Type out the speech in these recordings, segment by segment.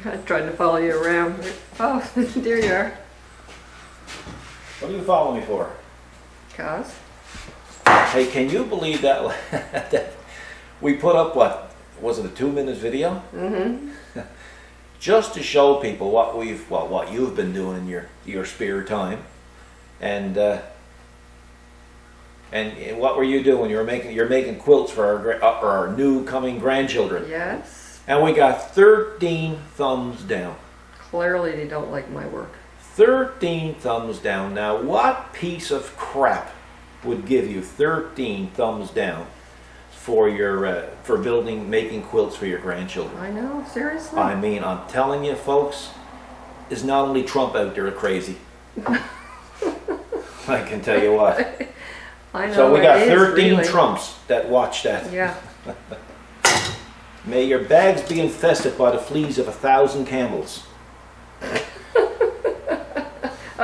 I tried to follow you around. Oh, there you are. What are you following me for? Cause? Hey, can you believe that, that we put up, what, was it a 2-minute video? Mm-hmm. Just to show people what what you've been doing in your spare time. And what were you doing? You're making quilts for our new coming grandchildren. Yes. And we got 13 thumbs down. Clearly they don't like my work. 13 thumbs down. Now, what piece of crap would give you 13 thumbs down for your making quilts for your grandchildren? I know, seriously. I mean, I'm telling you, folks, is not only Trump out there crazy. I can tell you what. I know. So we got 13 really. Trumps that watch that. Yeah. May your bags be infested by the fleas of 1,000 camels. I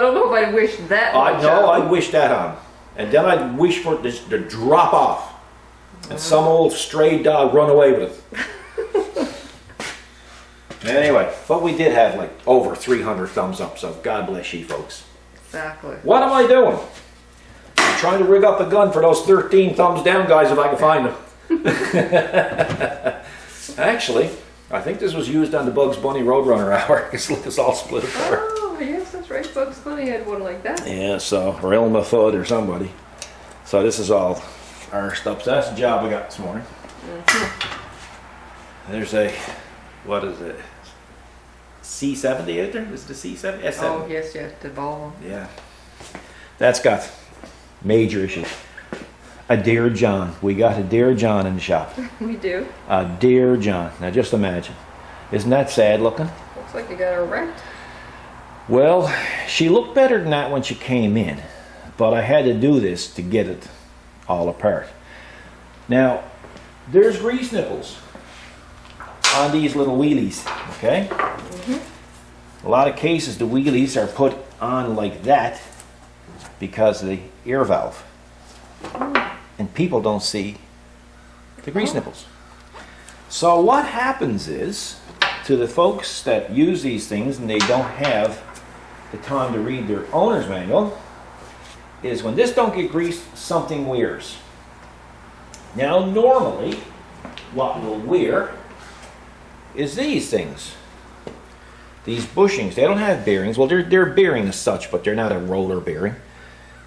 don't know if I wish that I much know, on. I wish that on. And then I'd wish for it to drop off. And some old stray dog run away with it. Anyway, but we did have like over 300 thumbs up, so God bless you folks. Exactly. What am I doing? I'm trying to rig up a gun for those 13 thumbs down guys if I can find them. Actually, I think this was used on the Bugs Bunny Roadrunner hour. It's all split apart. Oh, yes, that's right. Bugs Bunny had one like that. Yeah, so, or Elma Fudd or somebody. So this is all our stuff. So that's the job we got this morning. Mm-hmm. There's a, what is it? C70 out there? Is it a C70? S70. Oh, yes, yeah, the ball. Yeah. That's got major issues. A Deere John. We got a Deere John in the shop. We do. A Deere John. Now just imagine. Isn't that sad looking? Looks like you got her wrecked. Well, she looked better than that when she came in, but I had to do this to get it all apart. Now, there's grease nipples on these little wheelies, okay? Mm-hmm. A lot of cases the wheelies are put on like that because of the ear valve. And people don't see the grease nipples. So what happens is, to the folks that use these things and they don't have the time to read their owner's manual, is when this don't get greased, something wears. Now normally, what will wear is these things. These bushings, they don't have bearings. Well, they're bearing as such, but they're not a roller bearing.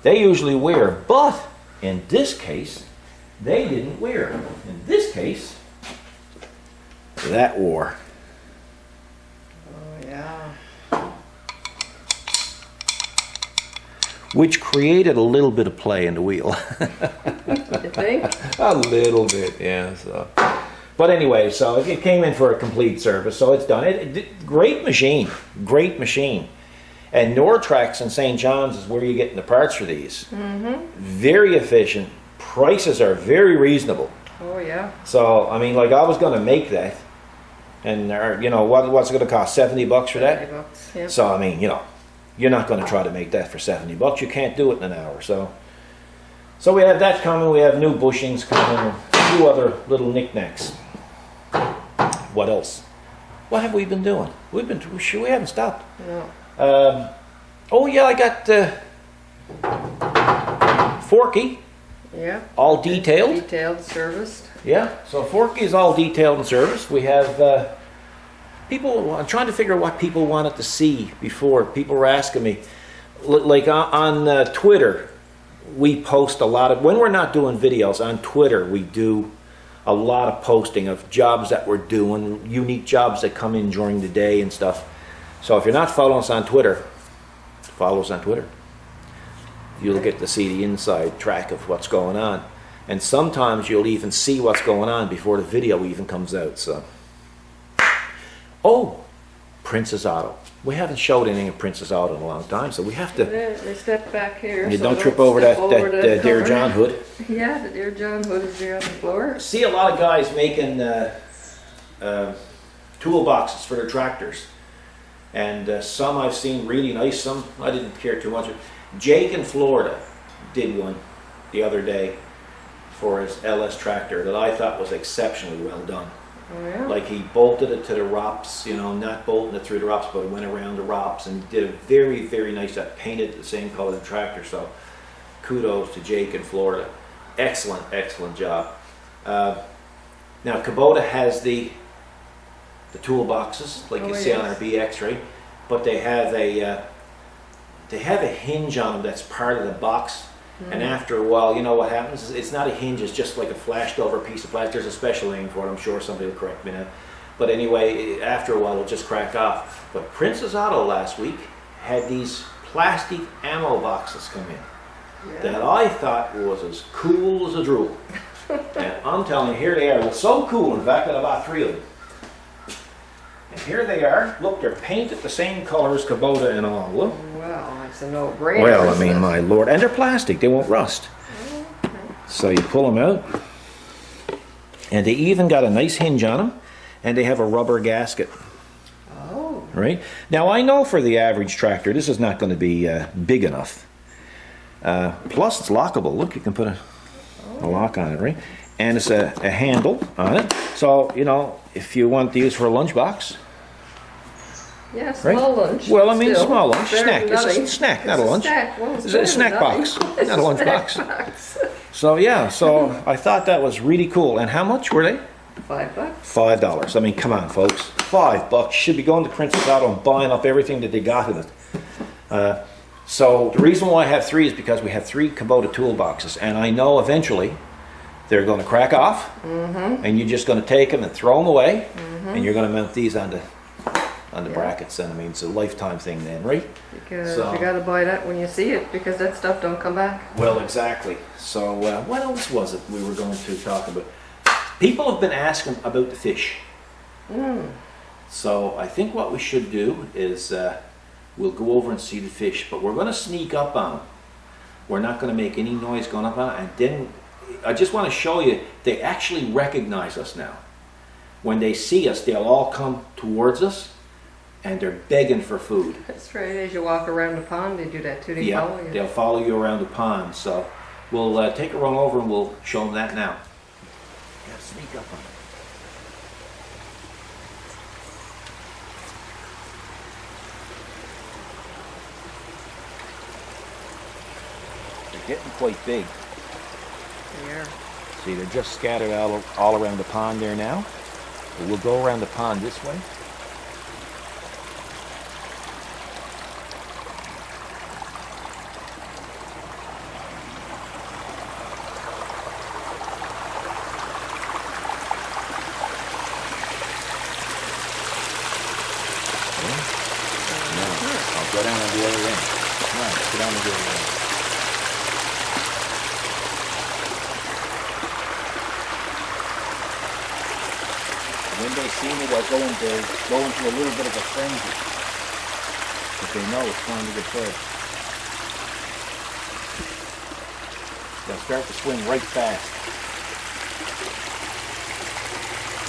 They usually wear, but in this case, they didn't wear. In this case, that wore. Oh, yeah. Which created a little bit of play in the wheel. You think? A little bit, yeah. So, but anyway, so it came in for a complete service, so it's done. Great machine, great machine. And Nortrax in St. John's is where you're getting the parts for these. Mm-hmm. Very efficient. Prices are very reasonable. Oh, yeah. So, I mean, like I was going to make that. And, you know, what's it going to cost? $70 for that? $70, yeah. So, I mean, you know, you're not going to try to make that for $70. You can't do it in an hour. So we have that coming. We have new bushings coming. And a few other little knickknacks. What else? What have we been doing? We haven't stopped. No. Oh yeah, I got Forky. Yeah. All detailed. Detailed, serviced. Yeah, so Forky is all detailed and serviced. We have people. I'm trying to figure out what people wanted to see before. People were asking me, like on Twitter, we post a lot of, when we're not doing videos on Twitter, we do a lot of posting of jobs that we're doing, unique jobs that come in during the day and stuff. So if you're not following us on Twitter, follow us on Twitter. You'll get to see the inside track of what's going on. And sometimes you'll even see what's going on before the video even comes out. So, oh, Princess Auto. We haven't showed anything of Princess Auto in a long time, so we have to. They step back here. You so don't trip over that Deere cover. John hood. Yeah, the Deere John hood is there on the floor. See a lot of guys making toolboxes for their tractors. And some I've seen really nice, some I didn't care too much. Jake in Florida did one the other day for his LS tractor that I thought was exceptionally well done. Oh, yeah? Like he bolted it to the ROPS, you know, not bolting it through the ROPS, but it went around the ROPS and did a very, very nice job. Painted the same color as the tractor, so kudos to Jake in Florida. Excellent, excellent job. Now Kubota has the toolboxes, like you see on our BX, right? But they have a hinge on them that's part of the box. And after a while, you know what happens is it's not a hinge, it's just like a flashed over piece of plastic. There's a special name for it, I'm sure somebody will correct me now. But anyway, after a while it'll just crack off. But Princess Auto last week had these plastic ammo boxes come in that I thought was as cool as a drool. And I'm telling you, here they are. They're so cool, in fact, that I bought 3 of them. And here they are. Look, they're painted the same color as Kubota and all. Look. Well, that's a no-brainer. Well, I mean, my lord. And they're plastic. They won't rust. Okay. So you pull them out. And they even got a nice hinge on them. And they have a rubber gasket. Oh. Right? Now, I know for the average tractor, this is not going to be big enough. Plus, it's lockable. Look, you can put a lock on it, right? And it's a handle on it. So, you know, if you want to use for a lunchbox. Yeah, small lunch. Well, I mean, still. small lunch, Better snack. than It's a nothing. snack, not a lunch. Snack. Well, It's a snack box, not a lunch box. box. So yeah, so I thought that was really cool. And how much were they? $5. $5. I mean, come on, folks. $5. Should be going to Princess Auto and buying up everything that they got in it. So the reason why I have 3 is because we have 3 Kubota toolboxes, and I know eventually they're going to crack off, and you're just going to take them and throw them away, and you're going to mount these on the brackets. And I mean, it's a lifetime thing then, right? Because So- you got to buy that when you see it, because that stuff don't come back. Well, exactly. So what else was it we were going to talk about? People have been asking about the fish. So I think what we should do is we'll go over and see the fish, but we're going to sneak up on them. We're not going to make any noise going up on it. And then I just want to show you, they actually recognize us now. When they see us, they'll all come towards us, and they're begging for food. That's right. As you walk around the pond, they do that too. They follow you. They'll follow you around the pond. So we'll take a run over and we'll show them that now. Yeah, sneak up on them. They're getting quite big. Yeah. See, they're just scattered all around the pond there now. But we'll go around the pond this way. I'll go down on the other end. Come on, get on the other end. When they see me, they'll go into a little bit of a frenzy. But they know it's time to get fed. They'll start to swim right fast.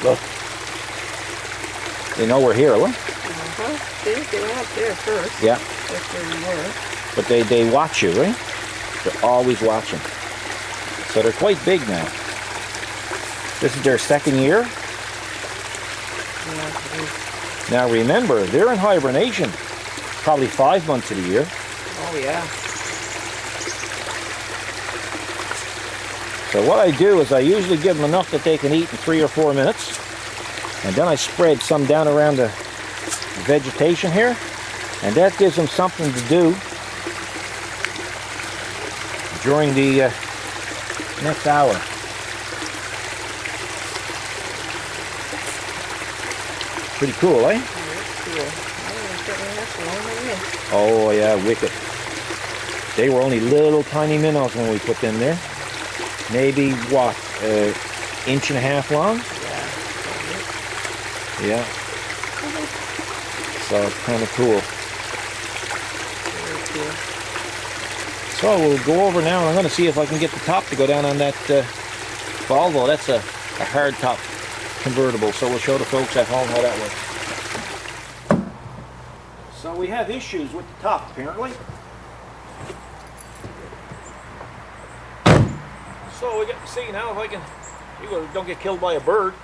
Look. They know we're here, look. See, they went up there first. Yeah. That's where you were. But they watch you, right? They're always watching. So they're quite big now. This is their 2nd year. Yeah, it is. Now remember, they're in hibernation. Probably 5 months of the year. Oh, yeah. So what I do is I usually give them enough that they can eat in 3 or 4 minutes. And then I spread some down around the vegetation here. And that gives them something to do during the next hour. Pretty cool, eh? That's cool. Oh yeah, wicked. They were only little tiny minnows when we put them there. Maybe, what, 1.5 inches long? Yeah. So it's kind of cool. Very cool. So we'll go over now, and I'm going to see if I can get the top to go down on that Volvo. That's a hard top convertible, so we'll show the folks at home how that works. So we have issues with the top, apparently. So we got to see now if I can, you don't get killed by a bird.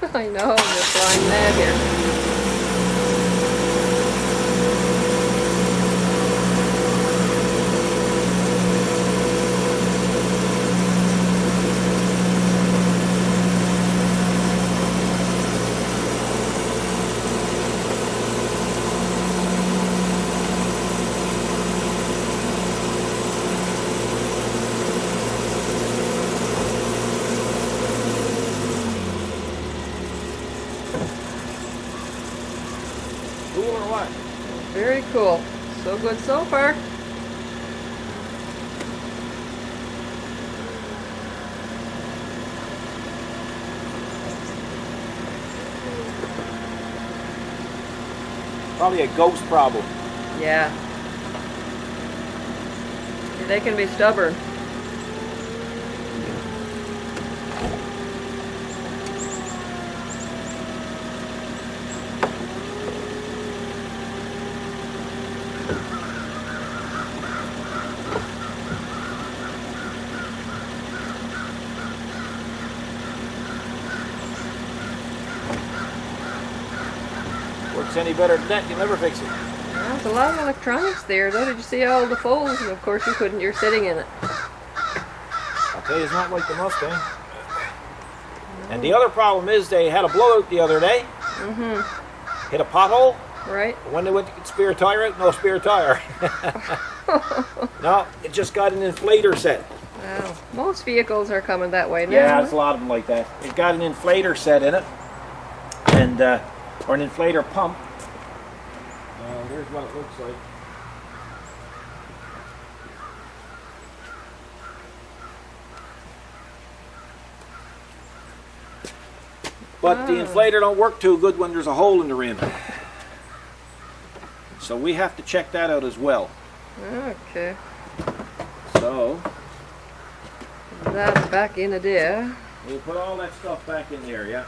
I know, I'm just flying mad here. Cool or what? Very cool. So good so far. Probably a ghost problem. Yeah. They can be stubborn. Works any better than that, you'll never fix it. Well, there's a lot of electronics there, though. Did you see all the folds? And of course you couldn't. You're sitting in it. I'll tell you, it's not like the Mustang. And the other problem is they had a blowout the other day. Mm-hmm. Hit a pothole. Right. When they went to get spare tire out, no spare tire. No, it just got an inflator set. Wow. Most vehicles are coming that way now. Yeah, there's a lot of them like that. It got an inflator set in it, and or an inflator pump. Here's what it looks like. But the inflator don't work too good when there's a hole in the rim. So we have to check that out as well. Okay. So That's back in a Deere. we'll put all that stuff back in there, yeah.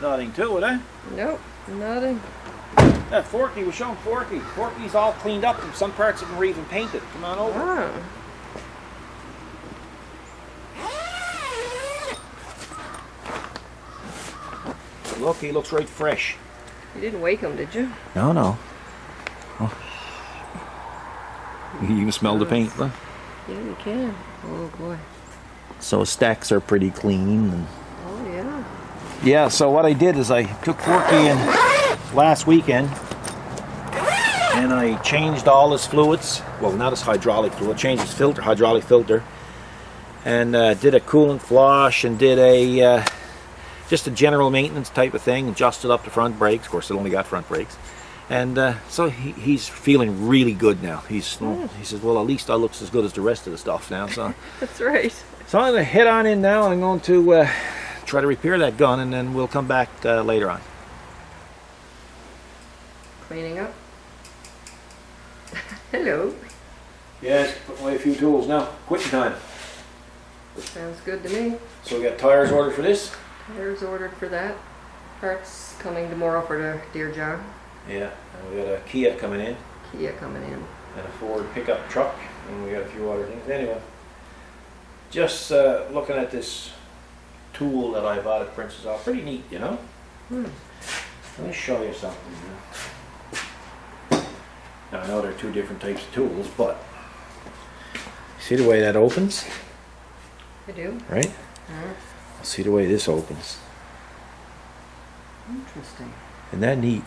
Nothing to it, eh? Nope, nothing. That Forky was showing Forky. Forky's all cleaned up and some parts of them were even painted. Come on over. Ah. Look, he looks right fresh. You didn't wake him, did you? No, no. Oh. You can smell the paint, huh? Yeah, you can. Oh boy. So stacks are pretty clean. And Oh yeah. yeah, so what I did is I took Forky in last weekend and I changed all his fluids. Well, not his hydraulic fluid, changed his filter, hydraulic filter, and did a coolant flush and did a just a general maintenance type of thing, adjusted up the front brakes. Of course, it only got front brakes. And so he's feeling really good now. He says, well, at least I looks as good as the rest of the stuff now. So, That's right. so I'm going to head on in now and I'm going to try to repair that gun and then we'll come back later on. Cleaning up. Hello. Yes, put away a few tools now. Quitting time. Sounds good to me. So we got tires ordered for this? Tires ordered for that. Parts coming tomorrow for the Deere John. Yeah, and we got a Kia coming in Kia coming in. and a Ford pickup truck and we got a few other things. Anyway, just looking at this tool that I bought at Princess Isle. Pretty neat, you know? Let me show you something. Now I know there are two different types of tools, but see the way that opens? I do. Right? See the way this opens. Interesting. Isn't that neat?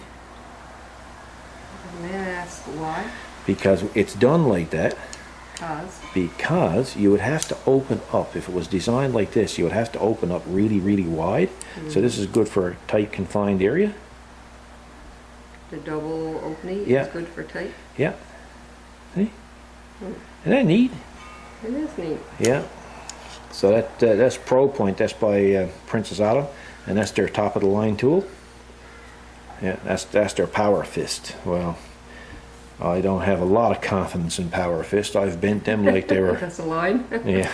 May I ask why? Because it's done like that. Because You would have to open up. If it was designed like this, you would have to open up really, really wide. So this is good for a tight, confined area. the double opening Yeah. is good for tight. Yeah. See? Isn't that neat? It is neat. Yeah. So that's Pro Point. That's by Princess Auto, and that's their top of the line tool. Yeah, that's their Power Fist. Well, I don't have a lot of confidence in Power Fist. I've bent them like they were. That's a line. Yeah.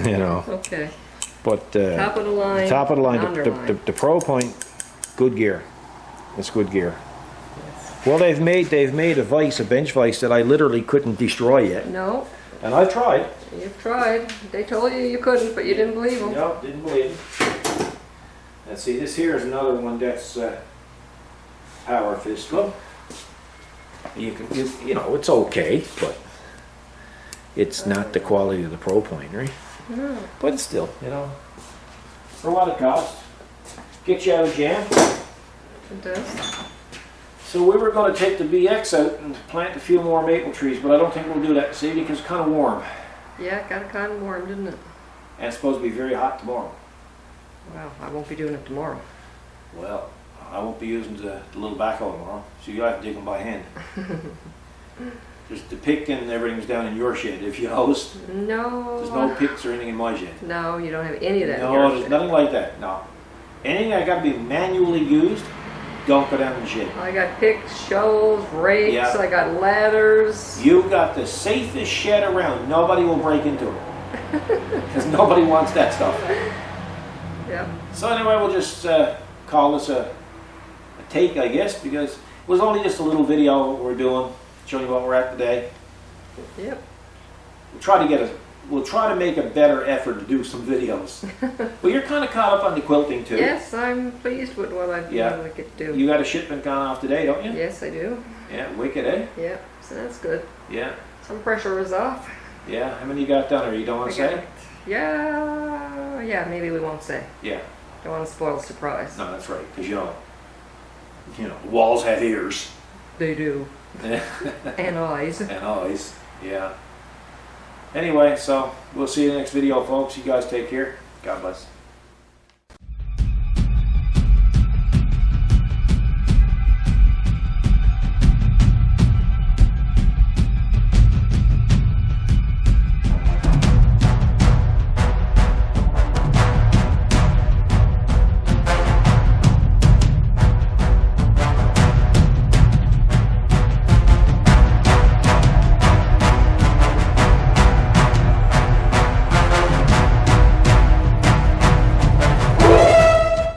You know. Okay. But Top of the line. top of the line, underline. the Pro Point, good gear. It's good gear. Yes. Well, they've made a vise, a bench vise that I literally couldn't destroy yet. No. And I tried. You've tried. They told you you couldn't, but you didn't believe them. Nope, didn't believe it. Let's see, this here is another one that's power fist. Look, you know, it's okay, but it's not the quality of the Pro Point, right? No. But it's still, you know, for what it costs, get you out of jam. It does. So we were going to take the BX out and plant a few more maple trees, but I don't think we'll do that, see, because it's kind of warm. Yeah, it got kind of warm, didn't it? And it's supposed to be very hot tomorrow. Well, I won't be doing it tomorrow. Well, I won't be using the little backhoe tomorrow, so you'll have to dig them by hand. Just the pick and everything's down in your shed, if you noticed. No. There's no picks or anything in my shed. No, you don't have any of that in No, your there's shed. nothing like that, no. Anything that got to be manually used, don't go down in the shed. I got picks, shovels, rakes, Yeah. I got ladders. You've got the safest shed around. Nobody will break into it. Because nobody wants that stuff. Yep. So anyway, we'll just call this a take, I guess, because it was only just a little video we're doing, showing you what we're at today. Yep. We'll try to make a better effort to do some videos. Well, you're kind of caught up on the quilting too. Yes, I'm pleased with what I've been able to get to do. You got a shipment gone off today, don't you? Yes, I do. Yeah, wicked, eh? Yep, so that's good. Yeah. Some pressure is off. Yeah. How many you got done, or you don't want to I say? got- Yeah, maybe we won't say. Yeah. Don't want to spoil the surprise. No, that's right, because you know, walls have ears. They do. And eyes. And eyes. Yeah. Anyway, so we'll see you in the next video, folks. You guys take care. God bless.